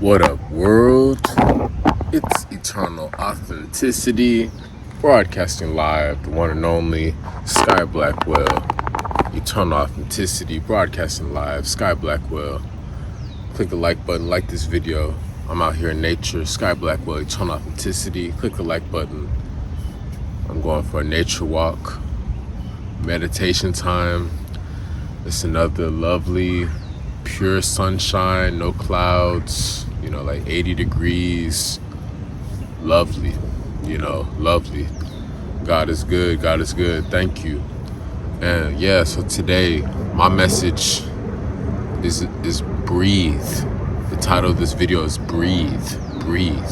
What up, world? It's Eternal Authenticity, broadcasting live, the one and only Sky Blackwell. Eternal Authenticity, broadcasting live, Sky Blackwell. Click the like button, like this video. I'm out here in nature, Sky Blackwell, Eternal Authenticity. Click the like button. I'm going for a nature walk, meditation time. It's another lovely, pure sunshine, no clouds, like 80 degrees. Lovely, lovely. God is good, God is good. Thank you. And yeah, so today my message is breathe. The title of this video is breathe. Breathe.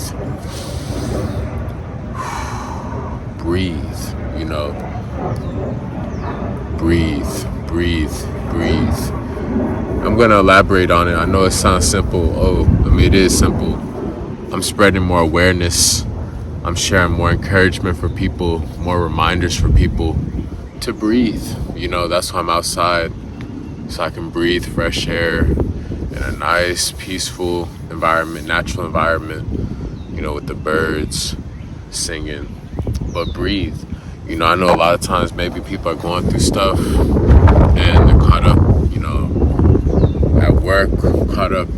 Breathe, breathe. I'm gonna elaborate on it. I know it sounds simple. It is simple. I'm spreading more awareness. I'm sharing more encouragement for people, more reminders for people to breathe. That's why I'm outside, so I can breathe fresh air in a nice, peaceful environment, natural environment, with the birds singing. But breathe. I know a lot of times maybe people are going through stuff and they're caught up, at work, caught up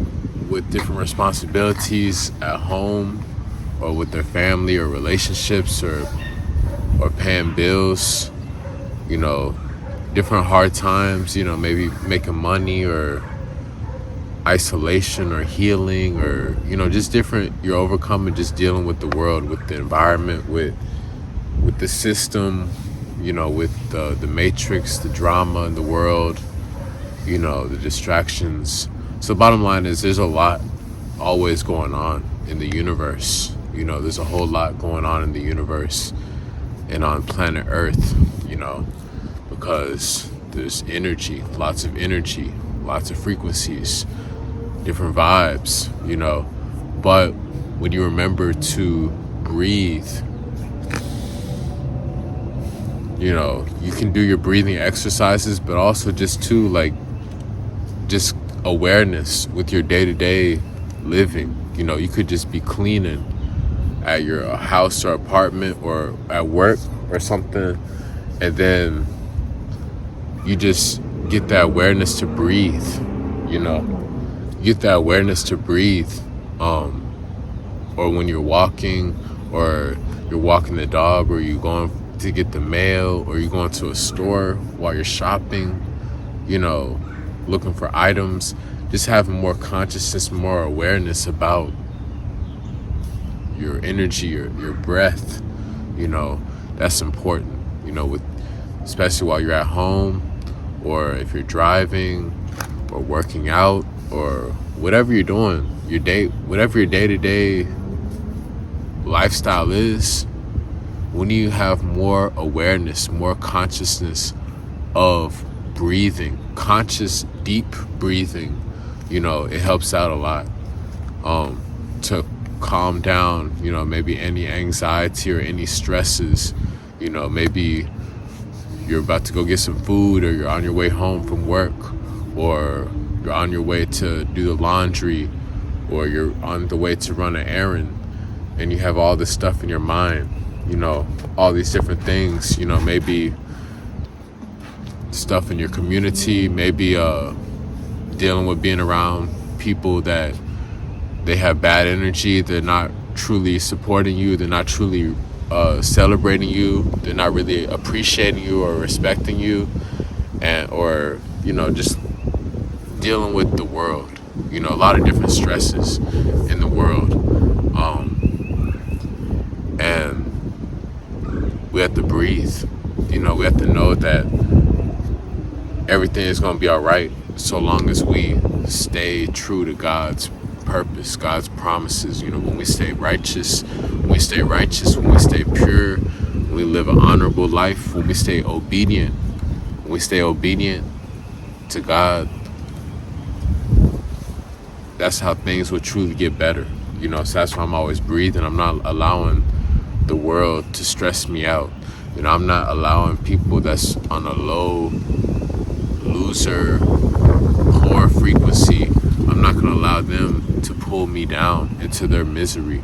with different responsibilities at home or with their family or relationships or paying bills, different hard times, maybe making money or isolation or healing or, just different, you're overcoming, just dealing with the world, with the environment, with the system, with the matrix, the drama in the world, the distractions. So bottom line is there's a lot always going on in the universe. There's a whole lot going on in the universe and on planet Earth, because there's energy, lots of frequencies, different vibes, but when you remember to breathe, you can do your breathing exercises, but also just awareness with your day-to-day living. You could just be cleaning at your house or apartment or at work or something, and then you just get that awareness to breathe. Get that awareness to breathe, or when you're walking, or you're walking the dog, or you're going to get the mail, or you're going to a store while you're shopping, looking for items, just having more consciousness, more awareness about your energy, your breath, that's important, especially while you're at home, or if you're driving or working out or whatever you're doing, whatever your day-to-day lifestyle is. When you have more awareness, more consciousness of breathing, conscious, deep breathing, it helps out a lot to calm down, maybe any anxiety or any stresses. Maybe you're about to go get some food, or you're on your way home from work, or you're on your way to do the laundry, or you're on the way to run an errand, and you have all this stuff in your mind, all these different things, maybe stuff in your community, maybe dealing with being around people that they have bad energy, they're not truly supporting you, they're not truly celebrating you, they're not really appreciating you or respecting you, or just dealing with the world, a lot of different stresses in the world, and we have to breathe. We have to know that everything is going to be all right so long as we stay true to God's purpose, God's promises. When we stay righteous, when we stay pure, when we live an honorable life, when we stay obedient, to God, that's how things will truly get better. So that's why I'm always breathing. I'm not allowing the world to stress me out. I'm not allowing people that's on a low, loser, poor frequency. I'm not going to allow them to pull me down into their misery.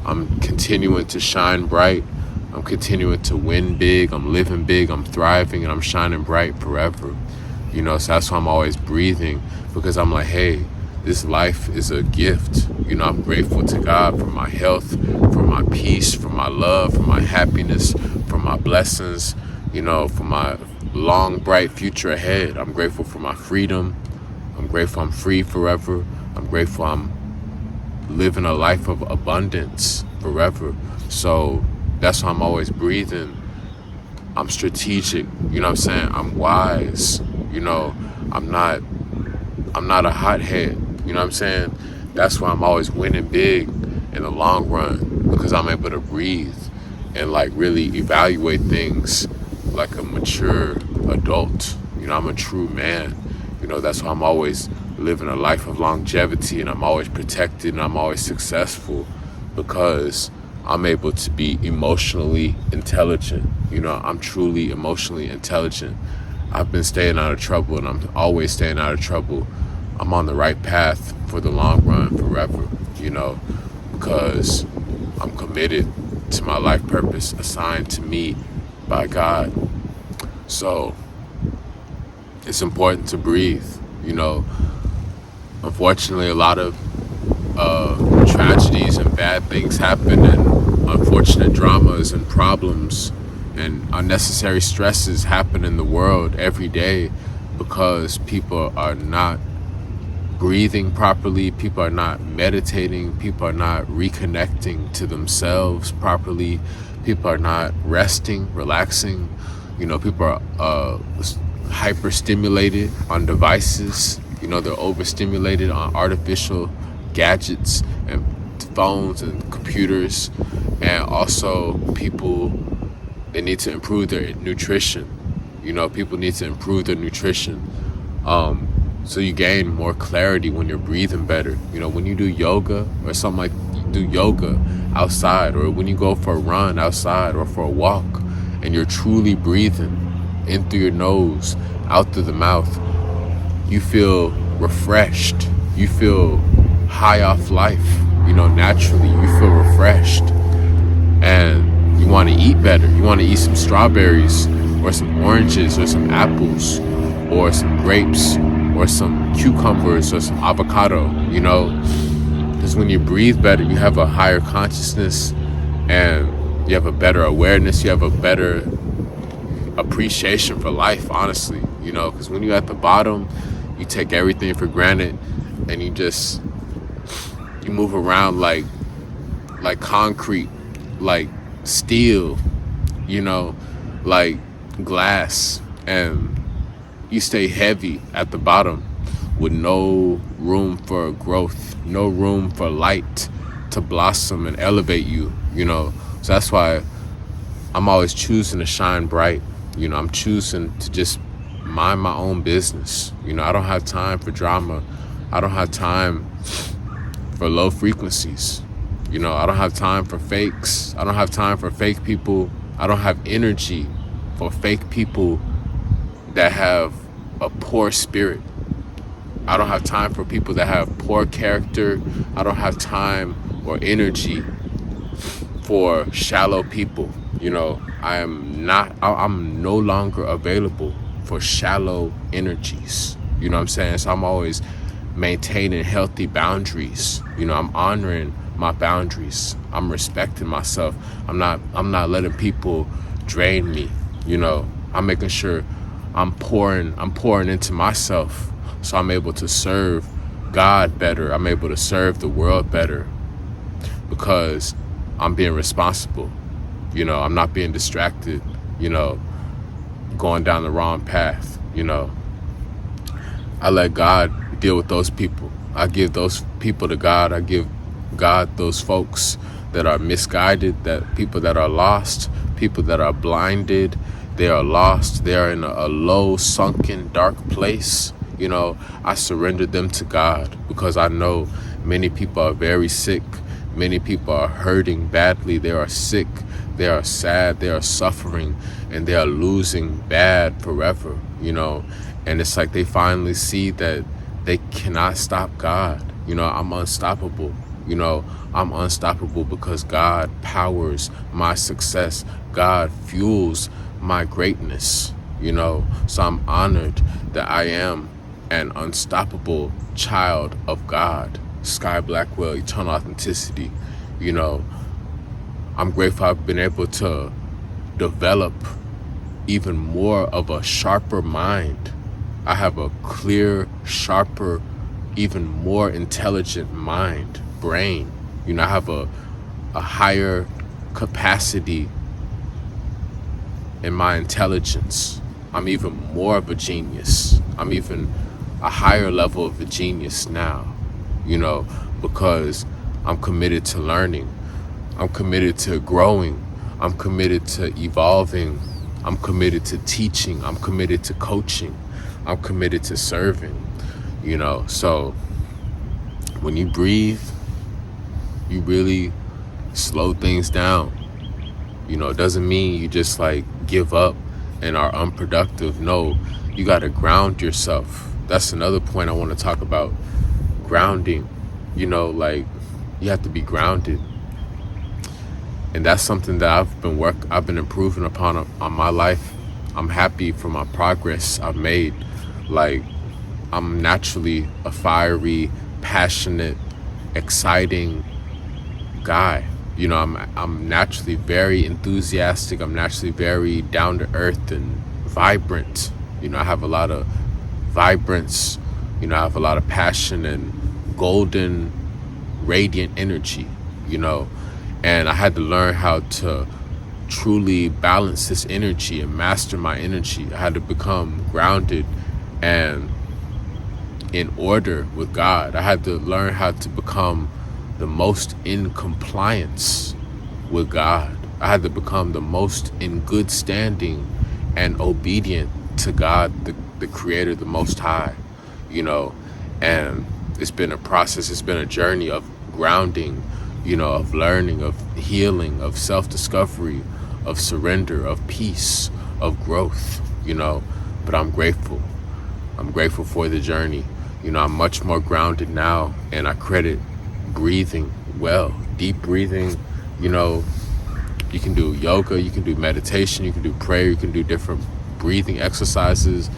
I'm continuing to shine bright. I'm continuing to win big. I'm living big. I'm thriving, and I'm shining bright forever. So that's why I'm always breathing, because I'm like, hey, this life is a gift. I'm grateful to God for my health, for my peace, for my love, for my happiness, for my blessings, for my long, bright future ahead. I'm grateful for my freedom. I'm grateful I'm free forever. I'm grateful I'm living a life of abundance forever. So that's why I'm always breathing. I'm strategic, you know what I'm saying? I'm wise, I'm not a hothead, you know what I'm saying? That's why I'm always winning big in the long run, because I'm able to breathe and like really evaluate things like a mature adult. I'm a true man. That's why I'm always living a life of longevity, and I'm always protected, and I'm always successful, because I'm able to be emotionally intelligent. I'm truly emotionally intelligent. I've been staying out of trouble, and I'm always staying out of trouble. I'm on the right path for the long run forever, because I'm committed to my life purpose assigned to me by God. So it's important to breathe. Unfortunately, a lot of tragedies and bad things happen, and unfortunate dramas and problems and unnecessary stresses happen in the world every day, because people are not breathing properly, people are not meditating, people are not reconnecting to themselves properly, people are not resting, relaxing. People are hyper-stimulated on devices. They're overstimulated on artificial gadgets and phones and computers. And also people, they need to improve their nutrition. People need to improve their nutrition. So you gain more clarity when you're breathing better. When you do yoga or something, like you do yoga outside, or when you go for a run outside or for a walk, and you're truly breathing in through your nose, out through the mouth, you feel refreshed. You feel high off life. Naturally, you feel refreshed. And you want to eat better. You want to eat some strawberries or some oranges or some apples or some grapes or some cucumbers or some avocado, because when you breathe better, you have a higher consciousness, and you have a better awareness. You have a better appreciation for life, honestly, because when you're at the bottom, you take everything for granted, and you move around like concrete, like steel, like glass, and you stay heavy at the bottom with no room for growth, no room for light to blossom and elevate you, So that's why I'm always choosing to shine bright. I'm choosing to just mind my own business. I don't have time for drama. I don't have time for low frequencies. I don't have time for fakes. I don't have time for fake people. I don't have energy for fake people that have a poor spirit. I don't have time for people that have poor character. I don't have time or energy for shallow people. I'm no longer available for shallow energies. You know what I'm saying? So I'm always maintaining healthy boundaries. I'm honoring my boundaries. I'm respecting myself. I'm not letting people drain me. I'm making sure I'm pouring into myself, so I'm able to serve God better. I'm able to serve the world better, because I'm being responsible. I'm not being distracted, going down the wrong path. I let God deal with those people. I give those people to God. I give God those folks that are misguided, that people that are lost, people that are blinded. They are lost. They are in a low, sunken, dark place. I surrendered them to God, because I know many people are very sick. Many people are hurting badly. They are sick. They are sad. They are suffering, and they are losing bad forever, And it's like they finally see that they cannot stop God. I'm unstoppable. I'm unstoppable because God powers my success. God fuels my greatness. So I'm honored that I am an unstoppable child of God. Sky Blackwell, eternal authenticity. I'm grateful I've been able to develop even more of a sharper mind. I have a clear, sharper, even more intelligent mind, brain. I have a higher capacity in my intelligence. I'm even more of a genius. I'm even a higher level of a genius now, because I'm committed to learning. I'm committed to growing. I'm committed to evolving. I'm committed to teaching. I'm committed to coaching. I'm committed to serving. So when you breathe, you really slow things down. It doesn't mean you just give up and are unproductive. No, you got to ground yourself. That's another point I want to talk about. Grounding. You have to be grounded. And that's something that I've been improving upon on my life. I'm happy for my progress I've made. I'm naturally a fiery, passionate, exciting guy. I'm naturally very enthusiastic. I'm naturally very down to earth and vibrant. I have a lot of vibrance. I have a lot of passion and golden, radiant energy. And I had to learn how to truly balance this energy and master my energy. I had to become grounded and in order with God. I had to learn how to become the most in compliance with God. I had to become the most in good standing and obedient to God, the Creator, the Most High, and it's been a process. It's been a journey of grounding, of learning, of healing, of self-discovery, of surrender, of peace, of growth, but I'm grateful. I'm grateful for the journey. I'm much more grounded now, and I credit breathing well, deep breathing. You can do yoga, you can do meditation, you can do prayer, you can do different breathing exercises.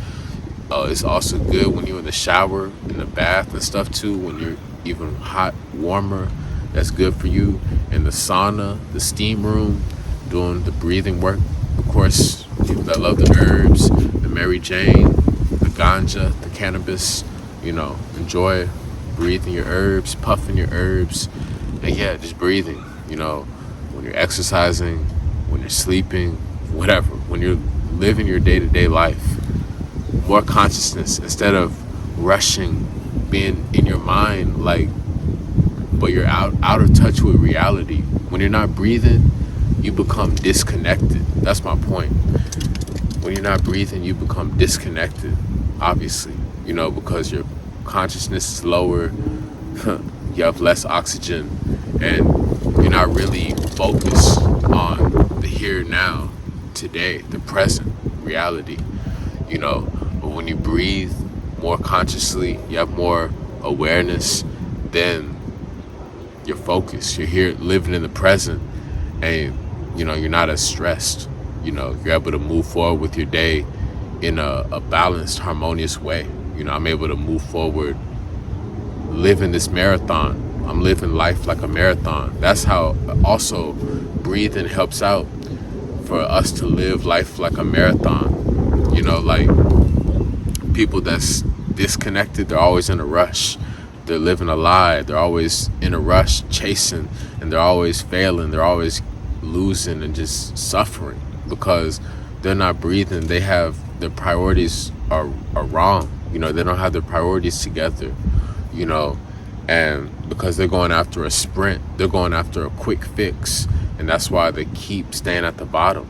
It's also good when you're in the shower, in the bath and stuff too, when you're even hot, warmer. That's good for you. In the sauna, the steam room, doing the breathing work. Of course, people that love the herbs, the Mary Jane, the ganja, the cannabis, enjoy breathing your herbs, puffing your herbs, and just breathing, when you're exercising, when you're sleeping, whatever, when you're living your day-to-day life. More consciousness instead of rushing, being in your mind, but you're out of touch with reality. When you're not breathing, you become disconnected. That's my point. When you're not breathing, you become disconnected, obviously, because your consciousness is lower, you have less oxygen, and you're not really focused on the here now, today, the present reality, But when you breathe more consciously, you have more awareness, then you're focused. You're here living in the present, and you're not as stressed. You're able to move forward with your day in a balanced, harmonious way. I'm able to move forward, living this marathon. I'm living life like a marathon. That's how also breathing helps out for us to live life like a marathon. People that's disconnected, they're always in a rush. They're living a lie. They're always in a rush, chasing, and they're always failing. They're always losing and just suffering because they're not breathing. They have their priorities are wrong. They don't have their priorities together, and because they're going after a sprint, they're going after a quick fix, and that's why they keep staying at the bottom,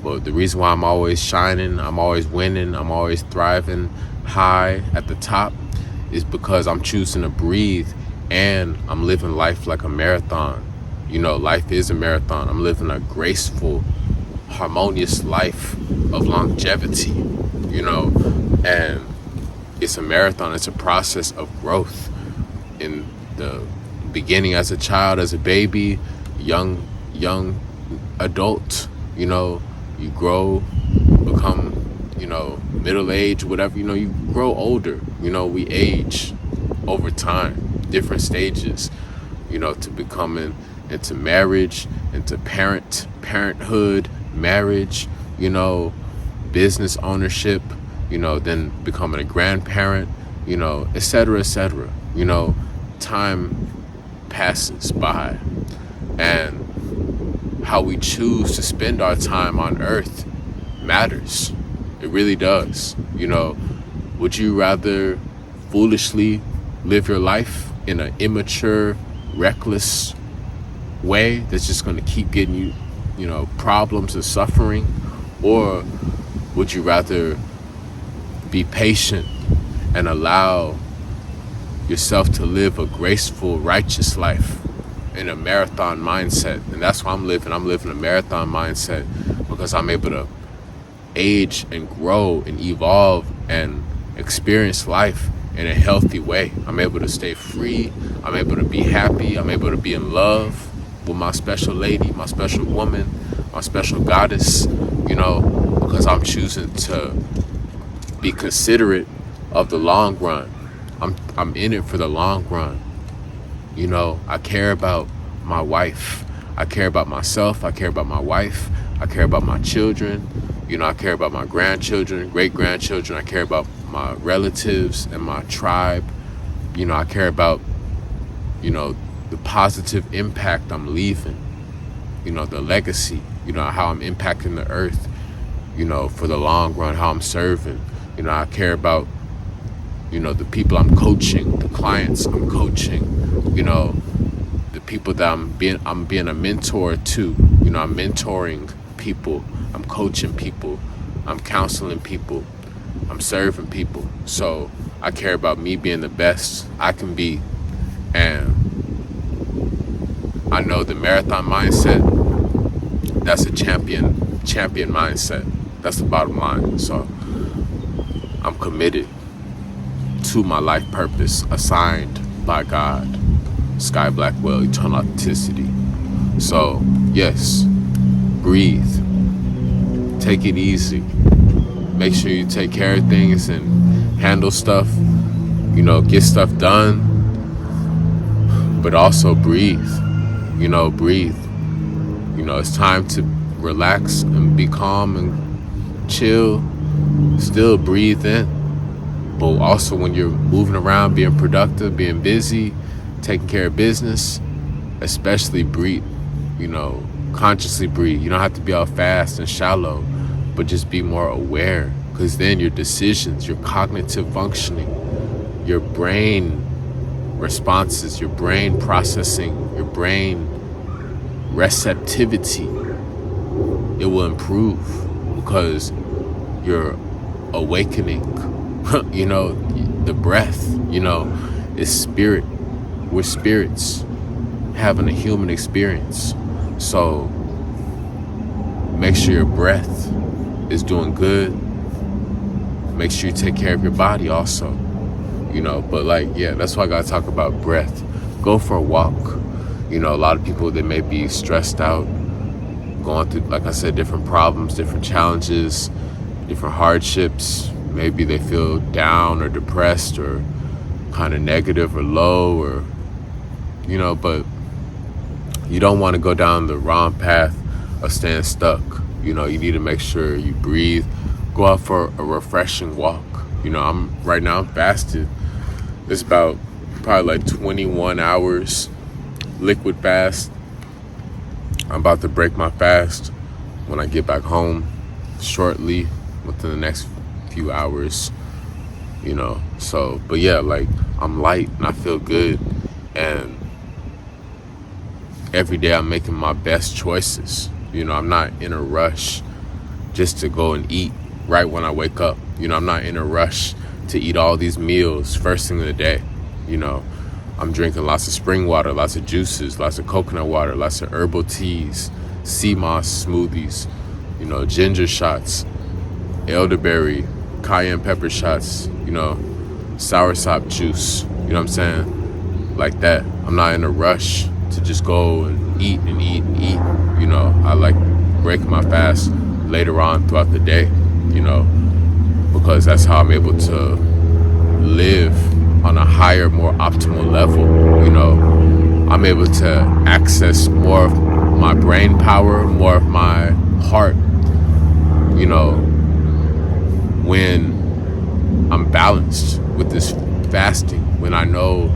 But the reason why I'm always shining, I'm always winning, I'm always thriving high at the top is because I'm choosing to breathe and I'm living life like a marathon. Life is a marathon. I'm living a graceful, harmonious life of longevity, and it's a marathon. It's a process of growth. In the beginning, as a child, as a baby, young adult, you grow, become, middle age, whatever, you grow older. We age over time, different stages, to becoming into marriage, into parenthood, marriage, business ownership, then becoming a grandparent, et cetera, et cetera. Time passes by, and how we choose to spend our time on earth matters. It really does. Would you rather foolishly live your life in an immature, reckless way that's just going to keep getting you, problems and suffering? Or would you rather be patient and allow yourself to live a graceful, righteous life in a marathon mindset? And that's what I'm living. I'm living a marathon mindset because I'm able to age and grow and evolve and experience life in a healthy way. I'm able to stay free. I'm able to be happy. I'm able to be in love with my special lady, my special woman, my special goddess, because I'm choosing to be considerate of the long run. I'm in it for the long run. I care about my wife. I care about myself. I care about my wife. I care about my children. I care about my grandchildren, great-grandchildren. I care about my relatives and my tribe. I care about, the positive impact I'm leaving, the legacy, how I'm impacting the earth, for the long run, how I'm serving. I care about, the people I'm coaching, the clients I'm coaching, the people that I'm being a mentor to. I'm mentoring people, I'm coaching people, I'm counseling people, I'm serving people. So I care about me being the best I can be. And I know the marathon mindset, that's a champion mindset. That's the bottom line. So I'm committed to my life purpose assigned by God. Sky Blackwell, eternal authenticity. So yes, breathe. Take it easy. Make sure you take care of things and handle stuff, get stuff done. But also breathe. Breathe. It's time to relax and be calm and chill. Still breathe in. But also when you're moving around, being productive, being busy, taking care of business, especially breathe. Consciously breathe. You don't have to be all fast and shallow, but just be more aware. Because then your decisions, your cognitive functioning, your brain responses, your brain processing, your brain receptivity, it will improve because you're awakening. The breath, is spirit. We're spirits having a human experience. So make sure your breath is doing good. Make sure you take care of your body also. But that's why I gotta talk about breath. Go for a walk. A lot of people, they may be stressed out, going through, like I said, different problems, different challenges, different hardships. Maybe they feel down or depressed or kind of negative or low or, but you don't want to go down the wrong path of staying stuck. You need to make sure you breathe. Go out for a refreshing walk. I'm fasted. It's about probably like 21 hours liquid fast. I'm about to break my fast when I get back home shortly, within the next few hours. So, but yeah, I'm light and I feel good, and every day I'm making my best choices. I'm not in a rush just to go and eat right when I wake up. I'm not in a rush to eat all these meals first thing of the day. I'm drinking lots of spring water, lots of juices, lots of coconut water, lots of herbal teas, sea moss smoothies, ginger shots, elderberry, cayenne pepper shots, soursop juice. You know what I'm saying? Like that. I'm not in a rush to just go and eat and eat and eat. You know, I like break my fast later on throughout the day, you know, because that's how I'm able to live on a higher, more optimal level. You know, I'm able to access more of my brain power, more of my heart, you know, when I'm balanced with this fasting, when I know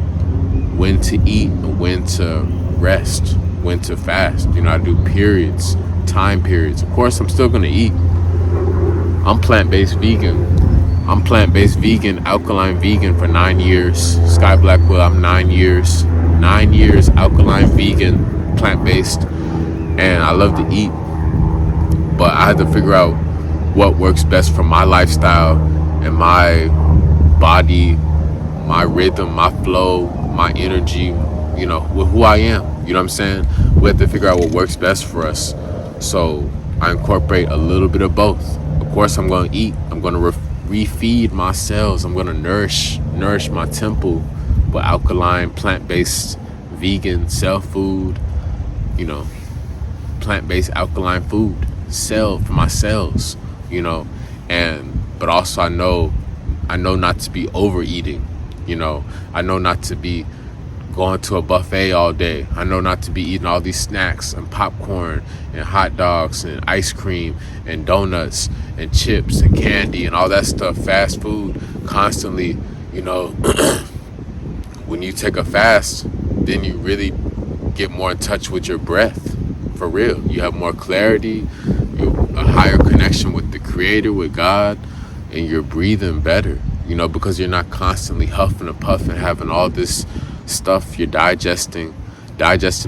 when to eat and when to rest, when to fast. You know, I do periods, time periods. Of course, I'm still gonna eat. I'm plant-based vegan. I'm plant-based vegan, alkaline vegan for 9 years. Sky Blackwell, I'm 9 years. 9 years alkaline vegan, plant-based. And I love to eat. But I had to figure out what works best for my lifestyle and my body, my rhythm, my flow, my energy, you know, with who I am. You know what I'm saying? We have to figure out what works best for us. So I incorporate a little bit of both. Of course, I'm going to eat. I'm going to refeed my cells. I'm going to nourish my temple with alkaline, plant-based, vegan cell food, you know, plant-based alkaline food, cell for my cells, you know. But also I know not to be overeating, you know. I know not to be going to a buffet all day. I know not to be eating all these snacks and popcorn and hot dogs and ice cream and donuts and chips and candy and all that stuff, fast food constantly, you know. When you take a fast, then you really get more in touch with your breath, for real. You have more clarity, a higher connection with the Creator, with God, and you're breathing better, you know, because you're not constantly huffing and puffing, having all this stuff you're digesting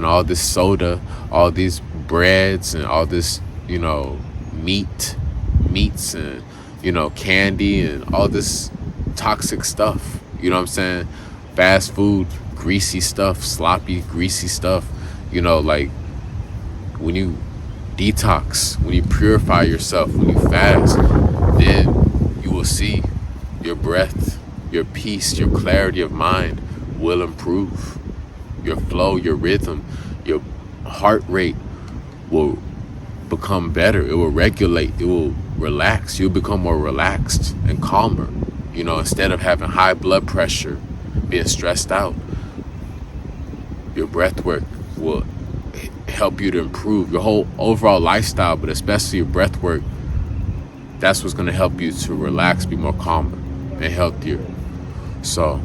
all this soda, all these breads and all this, you know, meats and, you know, candy and all this toxic stuff, you know what I'm saying? Fast food, greasy stuff, sloppy, greasy stuff, you know. Like when you detox, when you purify yourself, when you fast, then you will see your breath, your peace, your clarity of mind will improve. Your flow, your rhythm, your heart rate will become better. It will regulate. It will relax. You'll become more relaxed and calmer. You know, instead of having high blood pressure, being stressed out, your breath work will help you to improve your whole overall lifestyle, but especially your breath work. That's what's going to help you to relax, be more calmer and healthier. So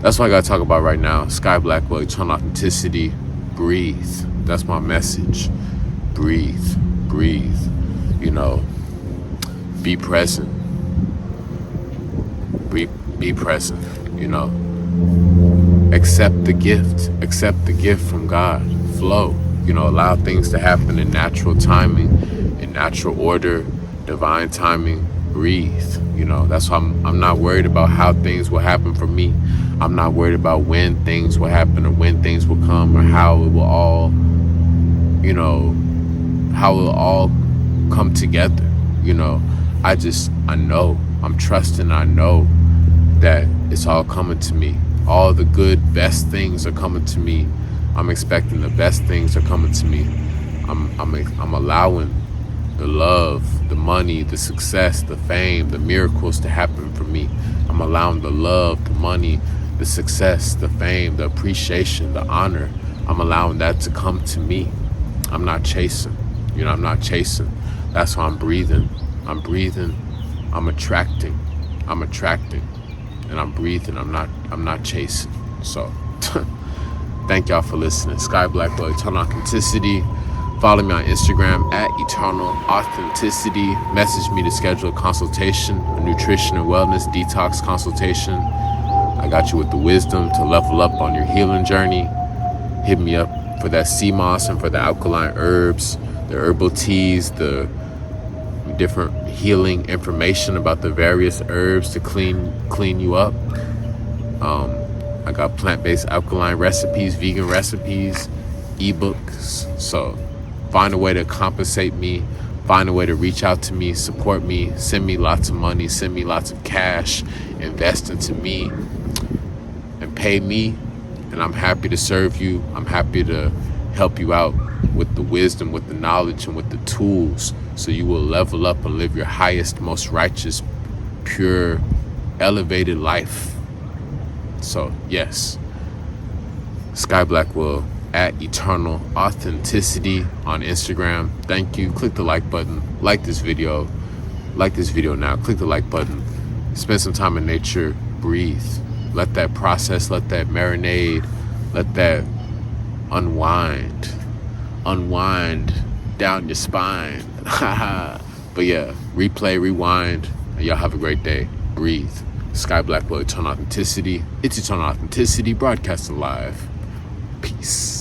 that's what I got to talk about right now. Sky Blackwell, eternal authenticity. Breathe. That's my message. Breathe. You know, be present. Be present, you know. Accept the gift from God. Flow, you know, allow things to happen in natural timing, in natural order, divine timing. Breathe, you know. That's why I'm not worried about how things will happen for me. I'm not worried about when things will happen or when things will come or how it will all, you know, how it will all come together, you know. I know, I'm trusting, I know that it's all coming to me. All the good, best things are coming to me. I'm expecting the best things are coming to me. I'm allowing the love, the money, the success, the fame, the miracles to happen for me. I'm allowing the love, the money, the success, the fame, the appreciation, the honor. I'm allowing that to come to me. I'm not chasing. You know, I'm not chasing. That's why I'm breathing. I'm attracting. And I'm breathing. I'm not chasing. So thank y'all for listening. Sky Blackwell, Eternal Authenticity. Follow me on Instagram at Eternal Authenticity. Message me to schedule a consultation, a nutrition and wellness detox consultation. I got you with the wisdom to level up on your healing journey. Hit me up for that sea moss and for the alkaline herbs, the herbal teas, the different healing information about the various herbs to clean you up. I got plant-based alkaline recipes, vegan recipes, ebooks. So find a way to compensate me, find a way to reach out to me, support me, send me lots of money, send me lots of cash invest into me and pay me, and I'm happy to serve you. I'm happy to help you out with the wisdom, with the knowledge, and with the tools, so you will level up and live your highest, most righteous, pure, elevated life. So yes, Sky Blackwell at Eternal Authenticity on Instagram. Thank you. Click the like button. Like this video. Like this video now. Click the like button. Spend some time in nature. Breathe. Let that process, let that marinade, let that unwind down your spine. But yeah, replay, rewind, and y'all have a great day. Breathe. Sky Blackwell, Eternal Authenticity. It's Eternal Authenticity, broadcasting live. Peace.